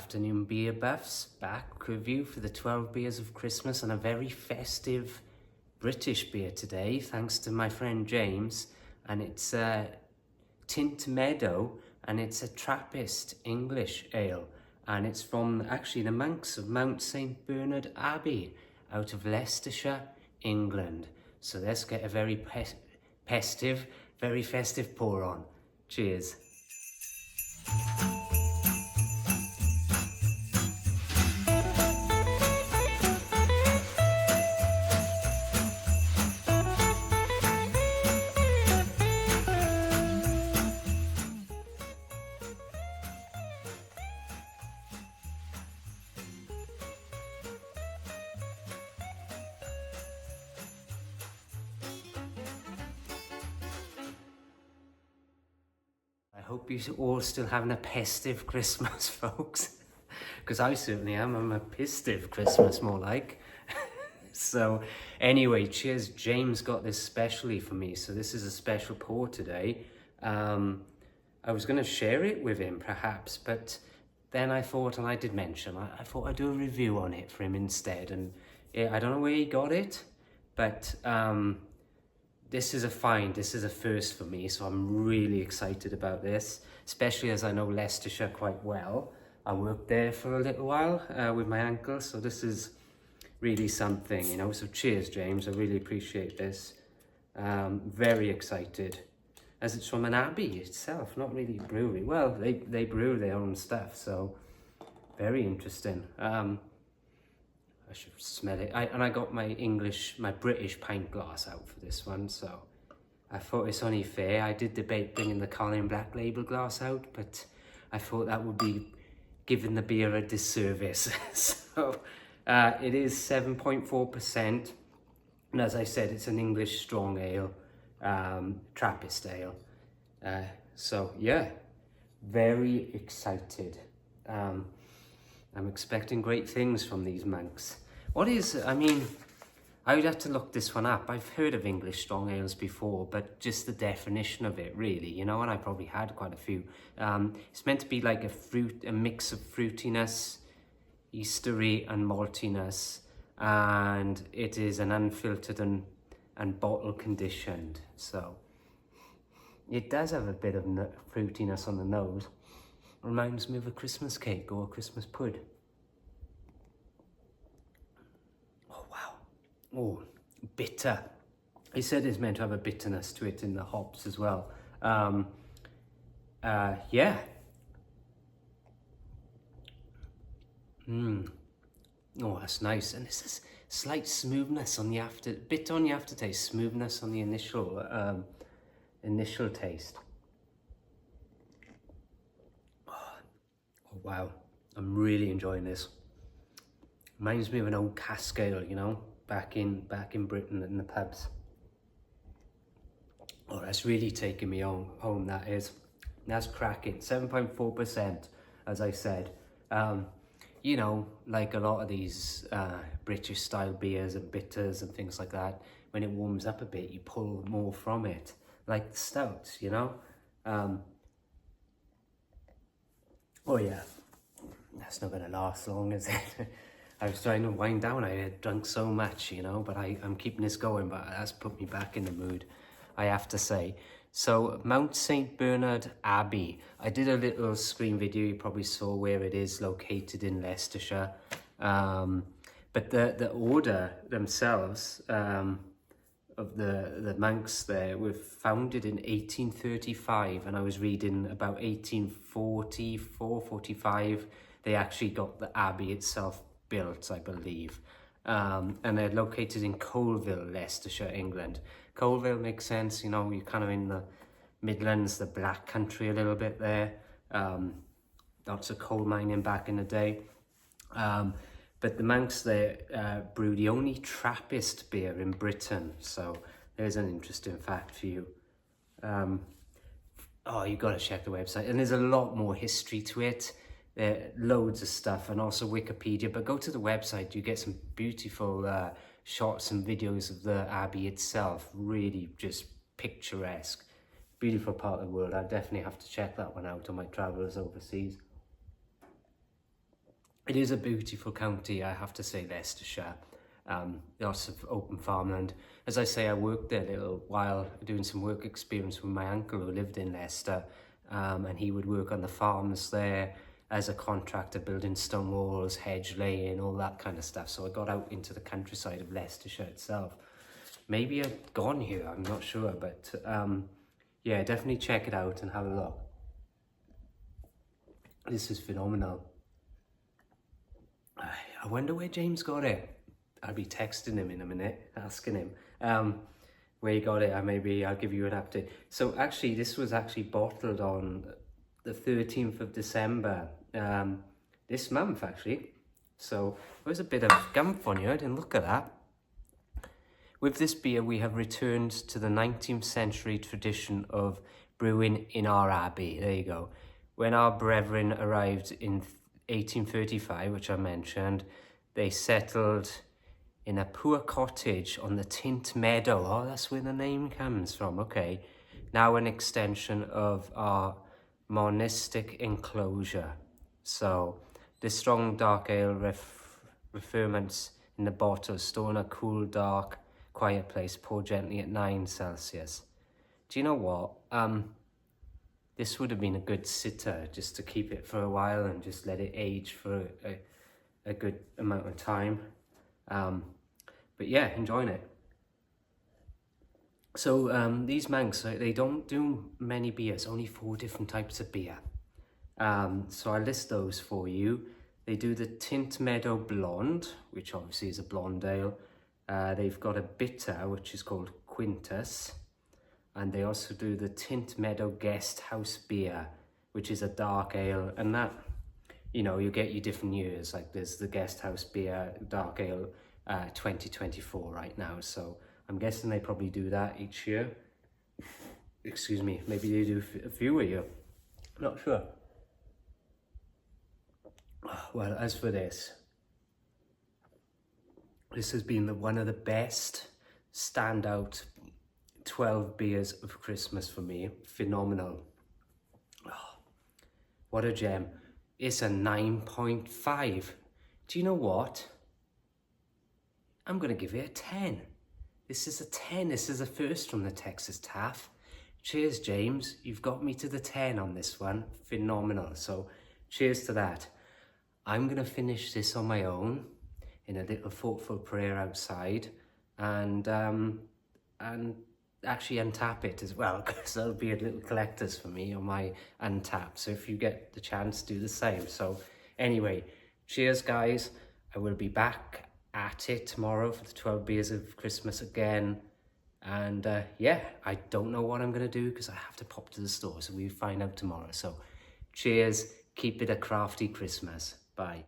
afternoon, beer buffs. Back review for the 12 beers of Christmas and a very festive British beer today, thanks to my friend James. And it's Tynt Meadow, and it's a Trappist English ale. And it's from actually the monks of Mount St. Bernard Abbey out of Leicestershire, England. So let's get a very festive pour on. Cheers. I hope you're all still having a festive Christmas, folks, because I certainly am. I'm a pistive Christmas, more like. So anyway, cheers. James got this specially for me, so this is a special pour today. I was going to share it with him perhaps, but then I thought, and I did mention, I thought I'd do a review on it for him instead. And I don't know where he got it, but this is a find, this is a first for me, so I'm really excited about this, especially as I know Leicestershire quite well. I worked there for a little while with my uncle, so this is really something, you know. So cheers, James, I really appreciate this. Very excited, as it's from an abbey itself, not really a brewery. Well, they brew their own stuff, so very interesting. I should smell it. I got my British pint glass out for this one, so I thought it's only fair. I did debate bringing the Colin Black Label glass out, but I thought that would be giving the beer a disservice. So it is 7.4%, and as I said, it's an English strong ale, Trappist ale. So yeah, very excited. I'm expecting great things from these monks. I would have to look this one up. I've heard of English strong ales before, but just the definition of it, really, you know, and I probably had quite a few. It's meant to be like a mix of fruitiness, Eastery and maltiness, and it is an unfiltered and bottle conditioned. So it does have a bit of fruitiness on the nose. Reminds me of a Christmas cake or a Christmas pud. Oh, wow. Oh, bitter. He said it's meant to have a bitterness to it in the hops as well. Yeah. Oh, that's nice. And this is slight smoothness on the aftertaste, smoothness on the initial taste. Oh, wow, I'm really enjoying this. Reminds me of an old cask ale, you know, back in Britain in the pubs. Oh, that's really taking me home, that is. That's cracking. 7.4%, as I said. You know, like a lot of these British style beers and bitters and things like that, when it warms up a bit, you pull more from it, like the stouts, you know. Oh yeah, that's not going to last long, is it? I was trying to wind down. I had drunk so much, you know, but I'm keeping this going, but that's put me back in the mood, I have to say. So Mount St. Bernard Abbey. I did a little screen video, you probably saw where it is located in Leicestershire. But the order themselves, of the monks there, were founded in 1835, and I was reading about 1844, 45, they actually got the abbey itself built, I believe. And they're located in Colville, Leicestershire, England. Colville makes sense, you know, you're kind of in the Midlands, the Black Country a little bit there. Lots of coal mining back in the day. But the monks there brew the only Trappist beer in Britain. So there's an interesting fact for you. Oh, you've got to check the website. And there's a lot more history to it. Loads of stuff, and also Wikipedia. But go to the website, you get some beautiful shots and videos of the Abbey itself. Really just picturesque. Beautiful part of the world. I definitely have to check that one out on my travels overseas. It is a beautiful county, I have to say, Leicestershire. Lots of open farmland. As I say, I worked there a little while doing some work experience with my uncle who lived in Leicester, and he would work on the farms there as a contractor, building stone walls, hedge laying, all that kind of stuff. So I got out into the countryside of Leicestershire itself. Maybe I've gone here, I'm not sure, but yeah, definitely check it out and have a look. This is phenomenal. I wonder where James got it. I'll be texting him in a minute, asking him where he got it, and maybe I'll give you an update. So actually, this was actually bottled on the 13th of December, this month actually. So there's a bit of gumph on here, I didn't look at that. With this beer, we have returned to the 19th century tradition of brewing in our abbey. There you go. When our brethren arrived in 1835, which I mentioned, they settled in a poor cottage on the Tynt Meadow. Oh, that's where the name comes from, okay. Now an extension of our monastic enclosure. So this strong dark ale referments in the bottle, store in a cool, dark, quiet place, pour gently at 9 Celsius. Do you know what? This would have been a good sitter, just to keep it for a while and just let it age for a good amount of time. But yeah, enjoying it. So these monks, they don't do many beers, only 4 different types of beer. So I'll list those for you. They do the Tynt Meadow Blonde, which obviously is a blonde ale. They've got a bitter, which is called Quintus. And they also do the Tynt Meadow Guest House Beer, which is a dark ale. And that, you know, you get your different years. Like there's the Guest House Beer Dark Ale 2024 right now. So I'm guessing they probably do that each year. Excuse me, maybe they do a few a year. Not sure. Well, as for this has been one of the best standout 12 beers of Christmas for me. Phenomenal. Oh, what a gem. It's a 9.5. Do you know what? I'm going to give it a 10. This is a 10. This is a first from the Texas Taff. Cheers, James. You've got me to the 10 on this one. Phenomenal. So cheers to that. I'm going to finish this on my own in a little thoughtful prayer outside, and actually untap it as well, because there'll be a little collectors for me on my untap. So if you get the chance, do the same. So anyway, cheers, guys. I will be back at it tomorrow for the 12 beers of Christmas again. And yeah, I don't know what I'm going to do because I have to pop to the store. So we'll find out tomorrow. So cheers. Keep it a crafty Christmas. Bye.